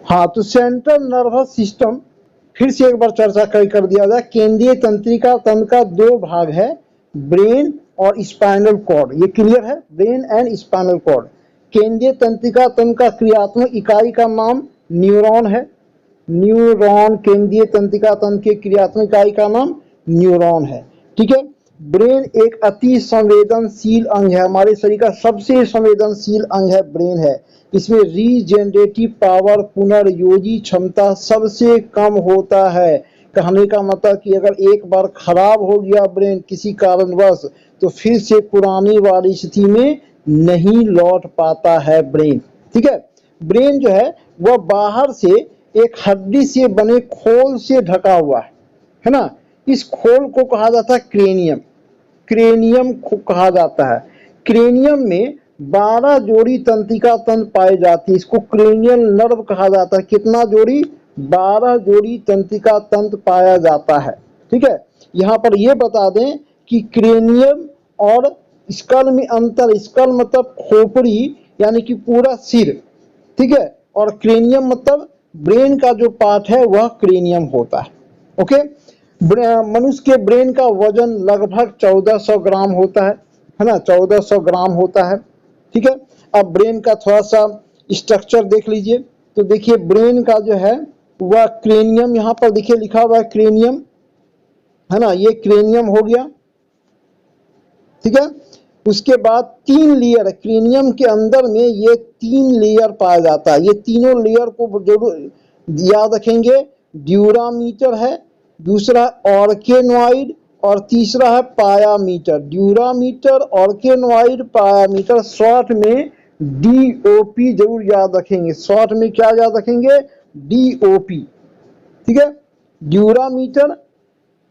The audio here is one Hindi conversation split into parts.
हाँ, तो सेंट्रल नर्वस सिस्टम फिर से एक बार चर्चा कर दिया जाए। केंद्रीय तंत्रिका तंत्र का दो भाग है, ब्रेन और स्पाइनल कॉर्ड। ये क्लियर है, ब्रेन एंड स्पाइनल कॉर्ड। केंद्रीय तंत्रिका तंत्र का क्रियात्मक इकाई का नाम न्यूरॉन है। न्यूरॉन, केंद्रीय तंत्रिका तंत्र के क्रियात्मक इकाई का नाम न्यूरॉन है। ठीक है। ब्रेन एक अति संवेदनशील अंग है, हमारे शरीर का सबसे संवेदनशील अंग है ब्रेन है। इसमें रीजेनरेटिव पावर, पुनर्योजी क्षमता सबसे कम होता है। कहने का मतलब कि अगर एक बार खराब हो गया ब्रेन किसी कारणवश, तो फिर से पुरानी वाली स्थिति में नहीं लौट पाता है ब्रेन। ठीक है। ब्रेन जो है वह बाहर से एक हड्डी से बने खोल से ढका हुआ है ना। इस खोल को कहा जाता है क्रेनियम। क्रेनियम कहा जाता है। क्रेनियम में 12 जोड़ी तंत्रिका तंत्र पाई जाती है। इसको क्रेनियल नर्व कहा जाता है। कितना जोड़ी? 12 जोड़ी तंत्रिका तंत्र पाया जाता है। ठीक है। यहाँ पर यह बता दें कि क्रेनियम और स्कल में अंतर। स्कल मतलब खोपड़ी यानी कि पूरा सिर। ठीक है। और क्रेनियम मतलब ब्रेन का जो पार्ट है वह क्रेनियम होता है। ओके। मनुष्य के ब्रेन का वजन लगभग 1400 ग्राम होता है ना, 1400 ग्राम होता है। ठीक है। अब ब्रेन का थोड़ा सा स्ट्रक्चर देख लीजिए। तो देखिए ब्रेन का जो है वह क्रेनियम, यहाँ पर देखिए लिखा हुआ है क्रेनियम, है ना। ये क्रेनियम हो गया। ठीक है। उसके बाद 3 लेयर, क्रेनियम के अंदर में ये 3 लेयर पाया जाता है। ये तीनों लेयर को जरूर याद रखेंगे। ड्यूरामीटर है, दूसरा ऑर्केनॉइड और तीसरा है pia mater. Dura mater, arachnoid, pia mater. Short में DOP जरूर याद रखेंगे। शॉर्ट में क्या याद रखेंगे? DOP। ठीक है। ड्यूरामीटर,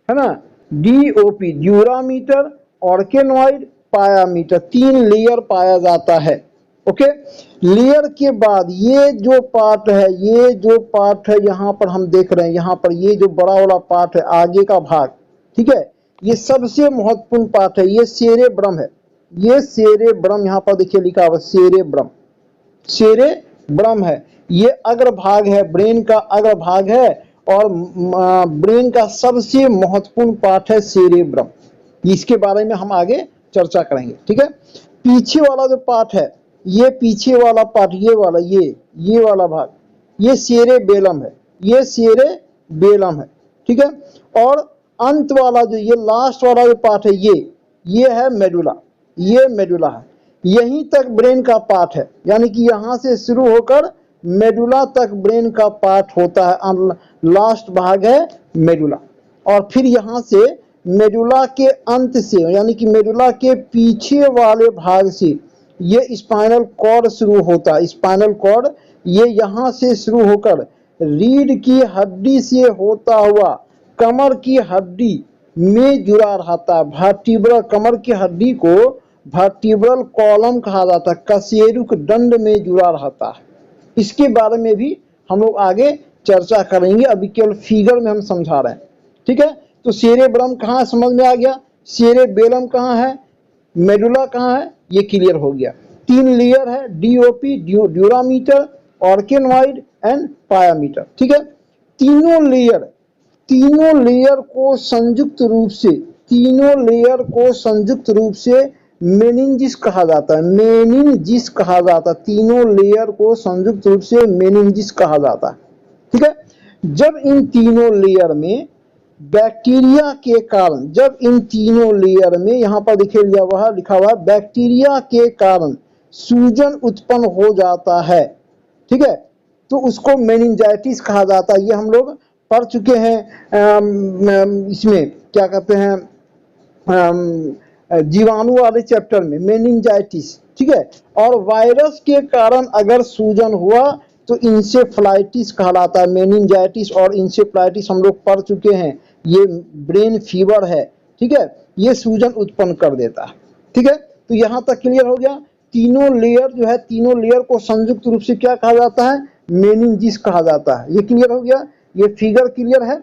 है ना, DOP, dura mater, arachnoid, pia mater. 3 layer पाया जाता है। ओके। लेयर के बाद ये जो पार्ट है, ये जो पार्ट है यहाँ पर हम देख रहे हैं, यहाँ पर ये जो बड़ा वाला पार्ट है आगे का भाग, ठीक है, ये सबसे महत्वपूर्ण पार्ट है। ये सेरेब्रम है। ये सेरेब्रम यहाँ पर देखिए लिखा हुआ सेरेब्रम। सेरेब्रम है, ये अग्रभाग है, ब्रेन का अग्रभाग है। और ब्रेन का सबसे महत्वपूर्ण पार्ट है सेरेब्रम। इसके बारे में हम आगे चर्चा करेंगे। ठीक है। पीछे वाला जो पार्ट है, ये पीछे वाला पार्ट, ये वाला, ये वाला भाग, ये सेरेबेलम है। ये सेरेबेलम है। ठीक है। और अंत वाला जो ये लास्ट वाला जो पार्ट है, ये है मेडुला। ये मेडुला है। यहीं तक ब्रेन का पार्ट है, यानी कि यहां से शुरू होकर मेडुला तक ब्रेन का पार्ट होता है। लास्ट भाग है मेडुला। और फिर यहां से मेडुला के अंत से, यानी कि मेडुला के पीछे वाले भाग से ये स्पाइनल कॉर्ड शुरू होता है। स्पाइनल कॉर्ड ये यहां से शुरू होकर रीढ़ की हड्डी से होता हुआ कमर की हड्डी में जुड़ा रहता है। वर्टिब्रल, कमर की हड्डी को वर्टिब्रल कॉलम कहा जाता है। कशेरुक दंड में जुड़ा रहता है। इसके बारे में भी हम लोग आगे चर्चा करेंगे, अभी केवल फिगर में हम समझा रहे हैं। ठीक है। तो सेरेब्रम कहाँ समझ में आ गया, सेरेबेलम कहाँ है, मेडुला कहाँ है, ये क्लियर हो गया। 3 लेयर है, DOP, ड्यूरामीटर, ऑर्केनॉइड एंड पायामीटर। ठीक है। तीनों लेयर को संयुक्त रूप से मेनिंजिस कहा जाता है। मेनिंजिस कहा जाता है। तीनों लेयर को संयुक्त रूप से मेनिंजिस कहा जाता है। ठीक है। जब इन तीनों लेयर में बैक्टीरिया के कारण, जब इन तीनों लेयर में, यहां पर लिखा हुआ है बैक्टीरिया के कारण सूजन उत्पन्न हो जाता है। ठीक है। तो उसको मेनिंजाइटिस कहा जाता है। ये हम लोग पढ़ चुके हैं। इसमें क्या कहते हैं, जीवाणु वाले चैप्टर में, मेनिंजाइटिस। ठीक है। और वायरस के कारण अगर सूजन हुआ तो इंसेफ्लाइटिस कहलाता है। मेनिंजाइटिस और इंसेफ्लाइटिस हम लोग पढ़ चुके हैं। ये ब्रेन फीवर है। ठीक है। ये सूजन उत्पन्न कर देता है। ठीक है। तो यहां तक क्लियर हो गया। तीनों लेयर जो है, तीनों लेयर को संयुक्त रूप से क्या कहा जाता है, मेनिंजिस कहा जाता है। ये क्लियर हो गया। ये फिगर क्लियर है।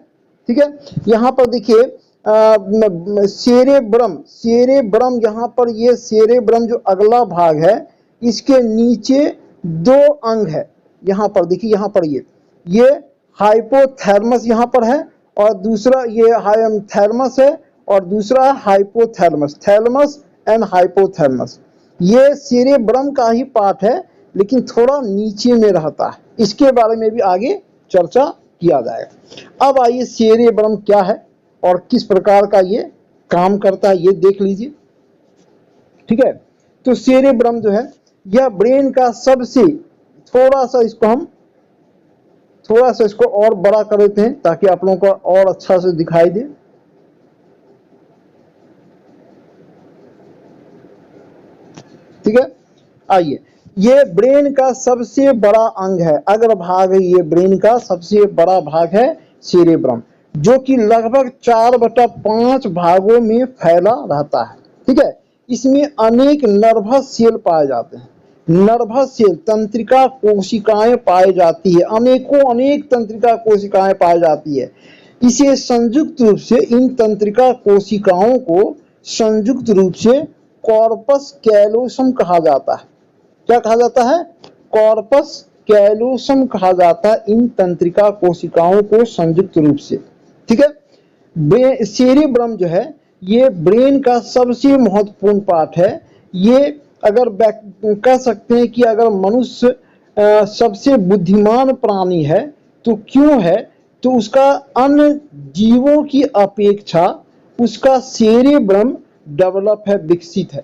ठीक है। यहाँ पर देखिए सेरेब्रम, सेरेब्रम यहाँ पर ये सेरेब्रम जो अगला भाग है इसके नीचे दो अंग है। यहाँ पर देखिए, यहाँ पर ये हाइपोथैलेमस यहाँ पर है और दूसरा ये थैलेमस है और दूसरा हाइपोथैलेमस, थैलेमस एंड हाइपोथैलेमस। ये सेरेब्रम का ही पार्ट है लेकिन थोड़ा नीचे में रहता है। इसके बारे में भी आगे चर्चा किया जाएगा। अब आइए सेरेब्रम क्या है और किस प्रकार का ये काम करता है ये देख लीजिए। ठीक है, तो सेरेब्रम जो है यह ब्रेन का सबसे, थोड़ा सा इसको और बड़ा कर देते हैं ताकि आप लोगों को और अच्छा से दिखाई दे। ठीक है, आइए, ये ब्रेन का सबसे बड़ा अंग है, अग्रभाग है, ये ब्रेन का सबसे बड़ा भाग है सेरेब्रम, जो कि लगभग 4/5 भागों में फैला रहता है। ठीक है, इसमें अनेक नर्वस सेल पाए जाते हैं। नर्वस सेल, तंत्रिका कोशिकाएं पाई जाती है, अनेक तंत्रिका कोशिकाएं पाई जाती है। इसे संयुक्त रूप से, इन तंत्रिका कोशिकाओं को संयुक्त रूप से कॉर्पस कैलोसम कहा जाता है। क्या कहा जाता है? कॉर्पस कैलोसम कहा जाता है इन तंत्रिका कोशिकाओं को संयुक्त रूप से। ठीक है, सेरेब्रम जो है ये ब्रेन का सबसे महत्वपूर्ण पार्ट है। ये अगर कह सकते हैं कि अगर मनुष्य सबसे बुद्धिमान प्राणी है तो क्यों है, तो उसका अन्य जीवों की अपेक्षा उसका सेरेब्रम डेवलप है, विकसित है।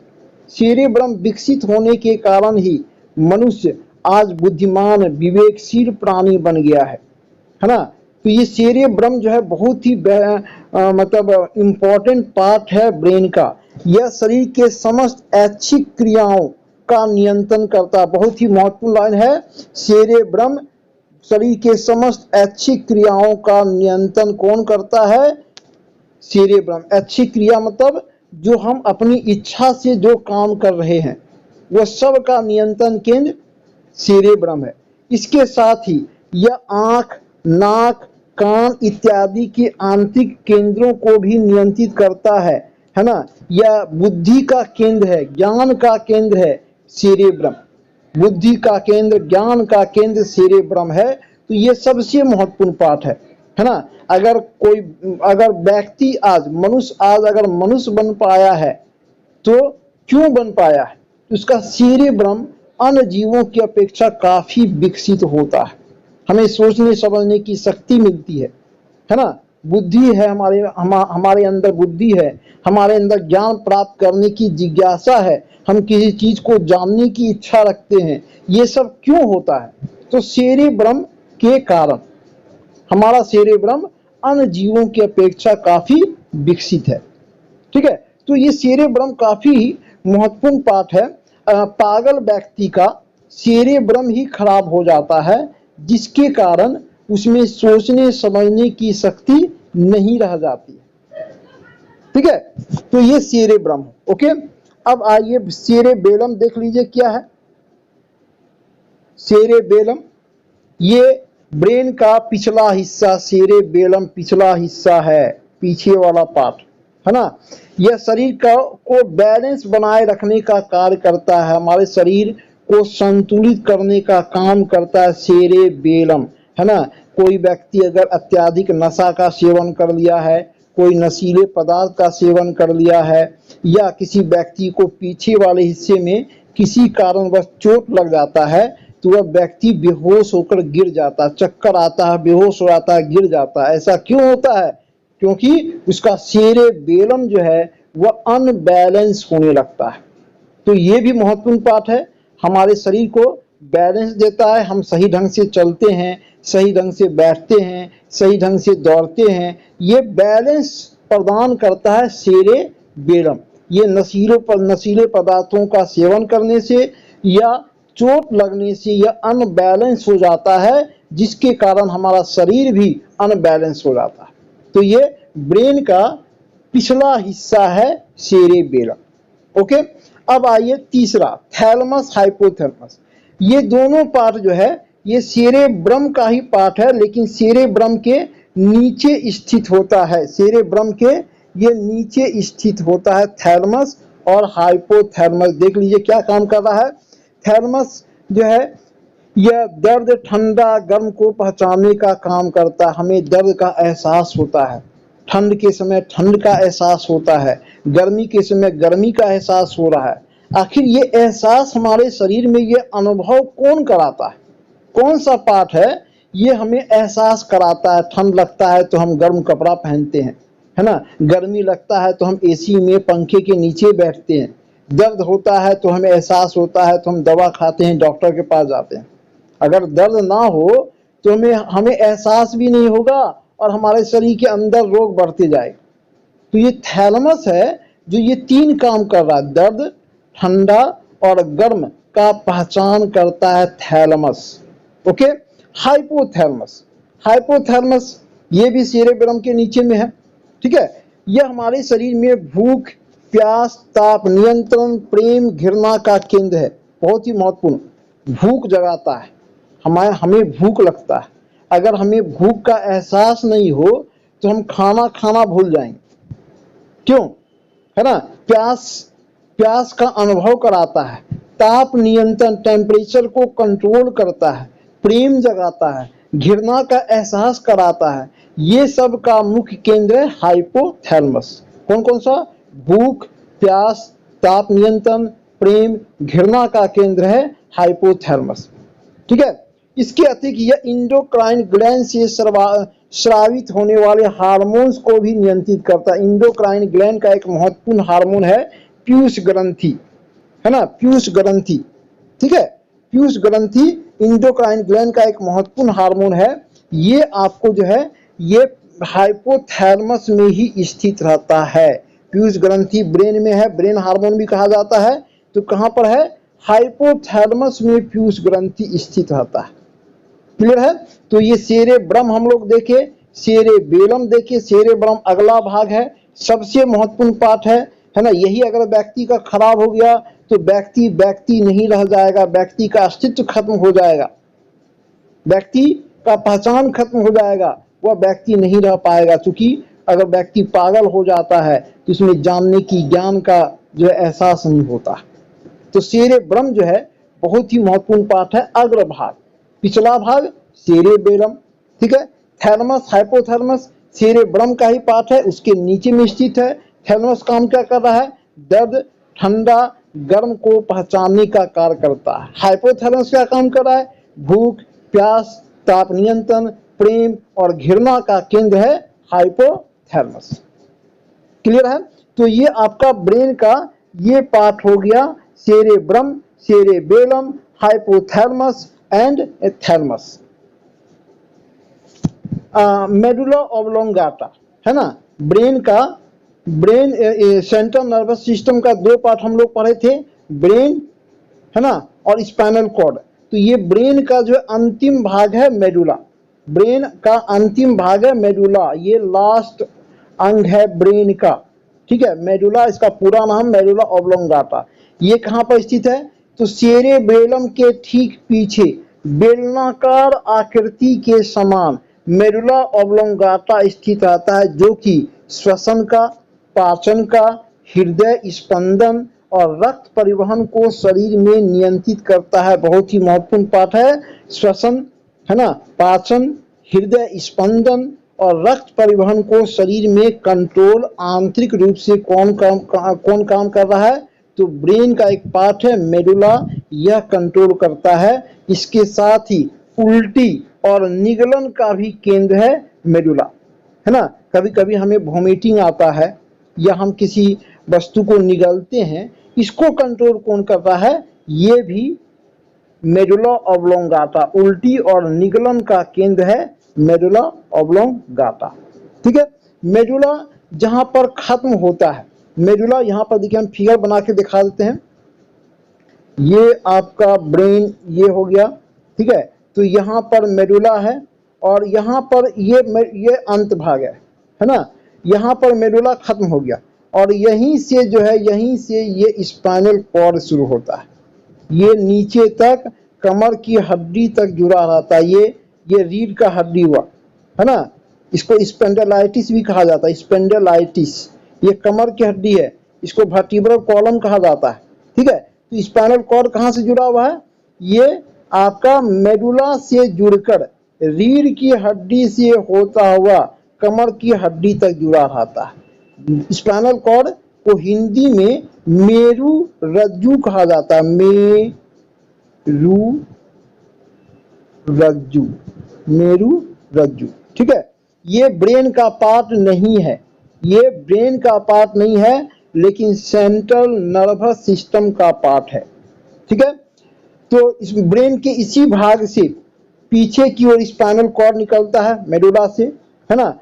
सेरेब्रम विकसित होने के कारण ही मनुष्य आज बुद्धिमान विवेकशील प्राणी बन गया है ना। तो ये सेरेब्रम जो है बहुत ही मतलब इम्पोर्टेंट पार्ट है ब्रेन का। यह शरीर के समस्त ऐच्छिक क्रियाओं का नियंत्रण करता है। बहुत ही महत्वपूर्ण लाइन है, सेरेब्रम शरीर के समस्त ऐच्छिक क्रियाओं का नियंत्रण कौन करता है? सेरेब्रम। ऐच्छिक क्रिया मतलब जो हम अपनी इच्छा से जो काम कर रहे हैं वह सब का नियंत्रण केंद्र सेरेब्रम है। इसके साथ ही यह आंख, नाक, कान इत्यादि के आंतरिक केंद्रों को भी नियंत्रित करता है ना। यह बुद्धि का केंद्र है, ज्ञान का केंद्र है सेरेब्रम। बुद्धि का केंद्र, ज्ञान का केंद्र सेरेब्रम है। तो ये सबसे महत्वपूर्ण पार्ट है ना। अगर व्यक्ति आज अगर मनुष्य बन पाया है तो क्यों बन पाया है? उसका सेरेब्रम अन्य जीवों की अपेक्षा काफी विकसित होता है। हमें सोचने समझने की शक्ति मिलती है ना। बुद्धि है, हमारे अंदर बुद्धि है, हमारे अंदर ज्ञान प्राप्त करने की जिज्ञासा है, हम किसी चीज को जानने की इच्छा रखते हैं। ये सब क्यों होता है? तो सेरेब्रम के कारण। हमारा सेरेब्रम अन्य जीवों की अपेक्षा काफी विकसित है। ठीक है, तो ये सेरेब्रम काफी महत्वपूर्ण पार्ट है। पागल व्यक्ति का सेरेब्रम ही खराब हो जाता है, जिसके कारण उसमें सोचने समझने की शक्ति नहीं रह जाती। ठीक है, तो ये सेरेब्रम है। ओके, अब आइए सेरेबेलम देख लीजिए क्या है। सेरेबेलम ये ब्रेन का पिछला हिस्सा, सेरेबेलम पिछला हिस्सा है, पीछे वाला पार्ट है ना। यह शरीर को बैलेंस बनाए रखने का कार्य करता है, हमारे शरीर को संतुलित करने का काम करता है सेरेबेलम, है ना। कोई व्यक्ति अगर अत्यधिक नशा का सेवन कर लिया है, कोई नशीले पदार्थ का सेवन कर लिया है, या किसी व्यक्ति को पीछे वाले हिस्से में किसी कारणवश चोट लग जाता है तो वह व्यक्ति बेहोश होकर गिर जाता है, चक्कर आता है, बेहोश हो जाता है, गिर जाता है। ऐसा क्यों होता है? क्योंकि उसका सेरेबेलम जो है वह अनबैलेंस होने लगता है। तो ये भी महत्वपूर्ण पार्ट है, हमारे शरीर को बैलेंस देता है। हम सही ढंग से चलते हैं, सही ढंग से बैठते हैं, सही ढंग से दौड़ते हैं, ये बैलेंस प्रदान करता है सेरेबेलम। ये नशीले पदार्थों का सेवन करने से या चोट लगने से यह अनबैलेंस हो जाता है, जिसके कारण हमारा शरीर भी अनबैलेंस हो जाता है। तो ये ब्रेन का पिछला हिस्सा है सेरेबेलम। ओके, अब आइए तीसरा, थैलेमस हाइपोथैलेमस। ये दोनों पार्ट जो है ये सेरेब्रम का ही पार्ट है, लेकिन सेरेब्रम के नीचे स्थित होता है, सेरेब्रम के ये नीचे स्थित होता है थैलमस और हाइपोथैलमस। देख लीजिए क्या काम कर रहा है। थैलमस जो है यह दर्द, ठंडा गर्म को पहचानने का काम करता है। हमें दर्द का एहसास होता है, ठंड के समय ठंड का एहसास होता है, गर्मी के समय गर्मी का एहसास हो रहा है। आखिर ये एहसास हमारे शरीर में ये अनुभव कौन कराता है, कौन सा पार्ट है ये हमें एहसास कराता है। ठंड लगता है तो हम गर्म कपड़ा पहनते हैं, है ना, गर्मी लगता है तो हम एसी में पंखे के नीचे बैठते हैं, दर्द होता है तो हमें एहसास होता है तो हम दवा खाते हैं, डॉक्टर के पास जाते हैं। अगर दर्द ना हो तो हमें एहसास भी नहीं होगा और हमारे शरीर के अंदर रोग बढ़ते जाएगा। तो ये थैलमस है जो ये तीन काम कर रहा है, दर्द, ठंडा और गर्म का पहचान करता है थैलमस। ओके, हाइपोथैलमस, हाइपोथैलमस ये भी सेरेब्रम के नीचे में है, ठीक है। यह हमारे शरीर में भूख, प्यास, ताप नियंत्रण, प्रेम, घृणा का केंद्र है। बहुत ही महत्वपूर्ण, भूख जगाता है, हमें भूख लगता है। अगर हमें भूख का एहसास नहीं हो तो हम खाना खाना भूल जाएंगे, क्यों, है ना। प्यास का अनुभव कराता है, ताप नियंत्रण, टेम्परेचर को कंट्रोल करता है, प्रेम जगाता है, घृणा का एहसास कराता है। ये सब का मुख्य केंद्र है हाइपोथैलमस। कौन कौन सा? भूख, प्यास, ताप नियंत्रण, प्रेम, घृणा का केंद्र है हाइपोथैलमस, ठीक है। इसके अतिरिक्त यह इंडोक्राइन ग्लैंड से स्रावित होने वाले हार्मोन्स को भी नियंत्रित करता है। इंडोक्राइन ग्लैंड का एक महत्वपूर्ण हार्मोन है पीयूष ग्रंथि, है ना, पीयूष ग्रंथि, ठीक है। पीयूष ग्रंथि इंडोक्राइन ग्लैंड का एक महत्वपूर्ण हार्मोन है। ये आपको जो है ये हाइपोथैलमस में ही स्थित रहता है। पीयूष ग्रंथि ब्रेन में है, ब्रेन हार्मोन भी कहा जाता है। तो कहां पर है? हाइपोथैलमस में पीयूष ग्रंथि स्थित रहता है। क्लियर है? तो ये सेरेब्रम हम लोग देखे, सेरेबेलम देखे। सेरेब्रम अगला भाग है, सबसे महत्वपूर्ण पार्ट है ना। यही अगर व्यक्ति का खराब हो गया तो व्यक्ति नहीं रह जाएगा, व्यक्ति का अस्तित्व खत्म हो जाएगा, व्यक्ति का पहचान खत्म हो जाएगा, वह व्यक्ति नहीं रह पाएगा। क्योंकि अगर व्यक्ति पागल हो जाता है तो उसमें जानने की, ज्ञान का जो है एहसास नहीं होता। तो सेरेब्रम जो है बहुत ही महत्वपूर्ण पार्ट है, अग्र भाग। पिछला भाग सेरेबेलम, ठीक है। थैलमस, हाइपोथैलमस सेरेब्रम का ही पार्ट है, उसके नीचे में स्थित है। थैलमस काम क्या कर रहा है? दर्द, ठंडा, गर्म को पहचानने का कार्य करता है। हाइपोथैलमस क्या काम कर रहा है? भूख, प्यास, ताप नियंत्रण, प्रेम और घृणा का केंद्र है हाइपोथैलमस। क्लियर है? तो ये आपका ब्रेन का ये पार्ट हो गया, cerebrum, cerebellum, hypothalamus and thalamus. Medulla oblongata, है ना, ब्रेन सेंट्रल नर्वस सिस्टम का दो पार्ट हम लोग पढ़े थे, ब्रेन, है ना, और स्पाइनल कॉर्ड। तो ये ब्रेन का जो अंतिम भाग है मेडुला, ब्रेन का अंतिम भाग है मेडुला, ये लास्ट अंग है ब्रेन का, ठीक है। मेडुला, इसका पूरा नाम मेडुला ऑब्लोंगाटा। ये कहां पर स्थित है? तो सेरेबेलम के ठीक पीछे बेलनाकार आकृति के समान मेडुला ऑब्लोंगाटा स्थित रहता है, जो कि श्वसन का, पाचन का, हृदय स्पंदन और रक्त परिवहन को शरीर में नियंत्रित करता है। बहुत ही महत्वपूर्ण पार्ट है श्वसन, है ना, पाचन, हृदय स्पंदन और रक्त परिवहन को शरीर में कंट्रोल आंतरिक रूप से कौन काम कर रहा है? तो ब्रेन का एक पार्ट है मेडुला, यह कंट्रोल करता है। इसके साथ ही उल्टी और निगलन का भी केंद्र है मेडुला, है ना। कभी कभी हमें वोमिटिंग आता है या हम किसी वस्तु को निगलते हैं, इसको कंट्रोल कौन कर रहा है? ये भी मेडुला ऑब्लोंगाटा, उल्टी और निगलन का केंद्र है मेडुला ऑब्लोंगाटा, ठीक है। मेडुला जहां पर खत्म होता है, मेडुला यहां पर देखिए, हम फिगर बना के दिखा देते हैं। ये आपका ब्रेन ये हो गया, ठीक है। तो यहाँ पर मेडुला है और यहाँ पर ये अंत भाग है ना। यहाँ पर मेडुला खत्म हो गया और यहीं से जो है, यहीं से ये स्पाइनल कॉर्ड शुरू होता है। ये नीचे तक कमर की हड्डी तक जुड़ा रहता है। ये रीढ़ का हड्डी हुआ, है ना, इसको स्पेंडलाइटिस भी कहा जाता है, स्पेंडलाइटिस। ये कमर की हड्डी है, इसको वर्टिब्रल कॉलम कहा जाता है। ठीक है, तो स्पाइनल कॉर्ड कहाँ से जुड़ा हुआ है? ये आपका मेडुला से जुड़कर रीढ़ की हड्डी से होता हुआ कमर की हड्डी तक जुड़ा रहता है। स्पाइनल कॉर्ड को हिंदी में मेरु रज्जु कहा जाता है, मेरु रज्जु, मेरु रज्जु। ठीक है, ये ब्रेन का पार्ट नहीं है, ये ब्रेन का पार्ट नहीं है, लेकिन सेंट्रल नर्वस सिस्टम का पार्ट है। ठीक है, तो इस ब्रेन के इसी भाग से पीछे की ओर स्पाइनल कॉर्ड निकलता है मेडुला से, है ना,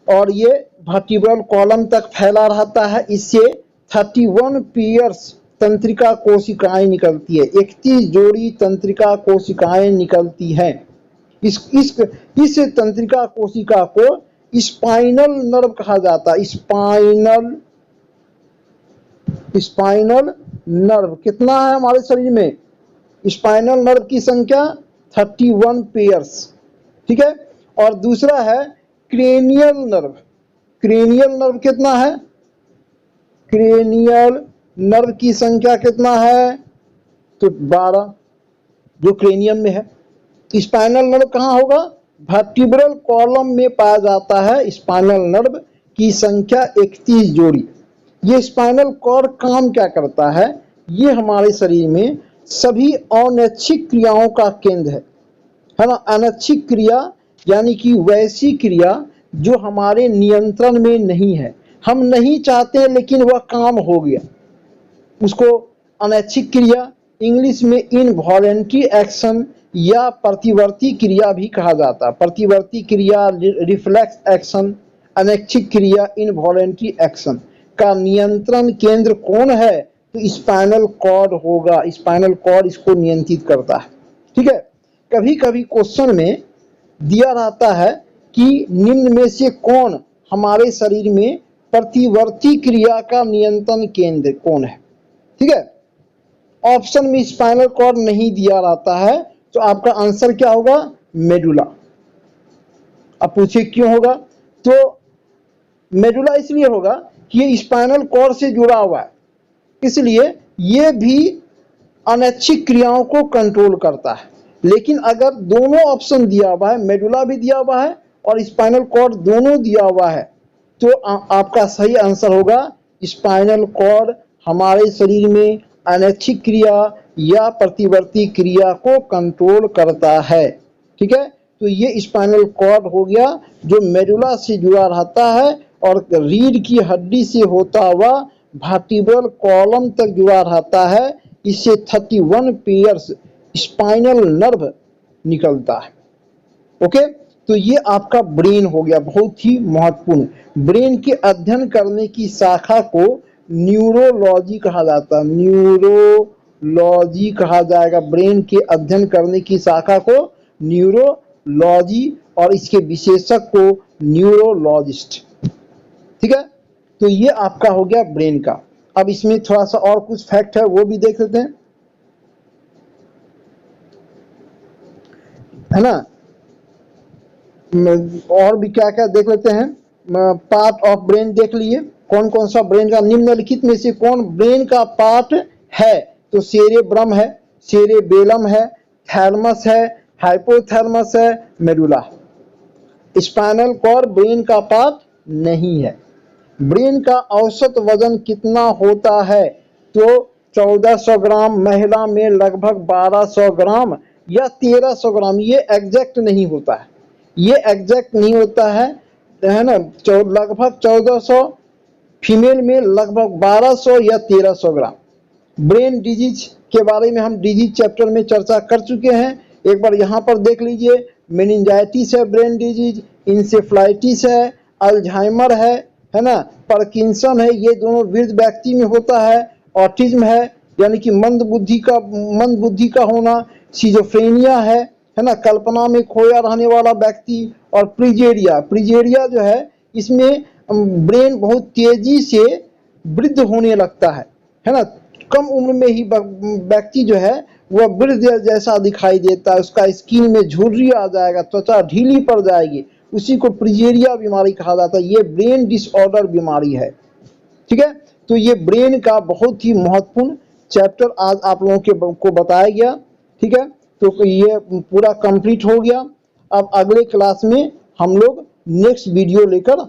और ये वर्टिब्रल कॉलम तक फैला रहता है। इससे 31 पेयर्स तंत्रिका कोशिकाएं निकलती है, 31 जोड़ी तंत्रिका कोशिकाएं निकलती हैं। इस तंत्रिका कोशिका को स्पाइनल नर्व कहा जाता है। स्पाइनल नर्व कितना है हमारे शरीर में? स्पाइनल नर्व की संख्या 31 पेयर्स। ठीक है, और दूसरा है क्रेनियल नर्व। क्रेनियल नर्व कितना है? क्रेनियल नर्व की संख्या कितना है? तो 12, जो क्रेनियम में है। स्पाइनल नर्व कहाँ होगा? वर्टिब्रल कॉलम में पाया जाता है। स्पाइनल नर्व की संख्या 31 जोड़ी। ये स्पाइनल कॉर्ड काम क्या करता है? ये हमारे शरीर में सभी अनैच्छिक क्रियाओं का केंद्र है ना। अनैच्छिक क्रिया यानी कि वैसी क्रिया जो हमारे नियंत्रण में नहीं है, हम नहीं चाहते लेकिन वह काम हो गया, उसको अनैच्छिक क्रिया, इंग्लिश में इनवॉलेंट्री एक्शन या प्रतिवर्ती क्रिया भी कहा जाता है। प्रतिवर्ती क्रिया, रिफ्लेक्स एक्शन, अनैच्छिक क्रिया, इनवॉलेंट्री एक्शन का नियंत्रण केंद्र कौन है? तो स्पाइनल कॉर्ड होगा। स्पाइनल कॉर्ड इसको नियंत्रित करता है। ठीक है, कभी कभी क्वेश्चन में दिया रहता है कि निम्न में से कौन हमारे शरीर में प्रतिवर्ती क्रिया का नियंत्रण केंद्र कौन है? ठीक है, ऑप्शन में स्पाइनल कॉर्ड नहीं दिया रहता है, तो आपका आंसर क्या होगा? मेडुला। अब पूछिए क्यों होगा? तो मेडुला इसलिए होगा कि ये स्पाइनल कॉर्ड से जुड़ा हुआ है, इसलिए ये भी अनैच्छिक क्रियाओं को कंट्रोल करता है। लेकिन अगर दोनों ऑप्शन दिया हुआ है, मेडुला भी दिया हुआ है और स्पाइनल कॉर्ड दोनों दिया हुआ है, तो आपका सही आंसर होगा स्पाइनल कॉर्ड हमारे शरीर में अनैच्छिक क्रिया या प्रतिवर्ती क्रिया को कंट्रोल करता है। ठीक है, तो ये स्पाइनल कॉर्ड हो गया जो मेडुला से जुड़ा रहता है और रीढ़ की हड्डी से होता हुआ वर्टिब्रल कॉलम तक जुड़ा रहता है। इससे 31 पेयर्स स्पाइनल नर्व निकलता है। ओके, तो ये आपका ब्रेन हो गया, बहुत ही महत्वपूर्ण। ब्रेन के अध्ययन करने की शाखा को न्यूरोलॉजी कहा जाता है। न्यूरोलॉजी कहा जाएगा। ब्रेन के अध्ययन करने की शाखा को न्यूरोलॉजी और इसके विशेषज्ञ को न्यूरोलॉजिस्ट। ठीक है, तो ये आपका हो गया ब्रेन का। अब इसमें थोड़ा सा और कुछ फैक्ट है, वो भी देख लेते हैं, है ना। और भी क्या क्या देख लेते हैं। पार्ट ऑफ ब्रेन देख लिए, कौन कौन सा ब्रेन का, निम्नलिखित में से कौन ब्रेन का पार्ट है? तो सेरेब्रम है, सेरेबेलम है, थैलमस है, हाइपोथैलमस है, मेडुला। स्पाइनल कॉर्ड ब्रेन का पार्ट नहीं है। ब्रेन का औसत वजन कितना होता है? तो 1400 ग्राम, महिला में लगभग 1200 ग्राम या 1300 ग्राम। ये एग्जैक्ट नहीं होता है, ये एग्जैक्ट नहीं होता है ना। लगभग 1400, फीमेल में लगभग 1200 या 1300 ग्राम। ब्रेन डिजीज के बारे में हम डिजीज चैप्टर में चर्चा कर चुके हैं, एक बार यहाँ पर देख लीजिए। मेनिंजाइटिस है ब्रेन डिजीज, इंसेफ्लाइटिस है, अल्जाइमर है ना, पार्किंसन है, ये दोनों वृद्ध व्यक्ति में होता है। ऑटिज्म है यानी कि मंद बुद्धि का होना, सिजोफ्रेनिया है ना, कल्पना में खोया रहने वाला व्यक्ति, और प्रीजेरिया जो है, इसमें ब्रेन बहुत तेजी से वृद्ध होने लगता है ना। कम उम्र में ही व्यक्ति जो है वह वृद्ध जैसा दिखाई देता है, उसका स्किन में झुर्री आ जाएगा, त्वचा ढीली पड़ जाएगी उसी को प्रिजेरिया बीमारी कहा जाता है। ये ब्रेन डिसऑर्डर बीमारी है, ठीक है। तो ये ब्रेन का बहुत ही महत्वपूर्ण चैप्टर आज आप लोगों को बताया गया, ठीक है। तो ये पूरा कंप्लीट हो गया। अब अगले क्लास में हम लोग नेक्स्ट वीडियो लेकर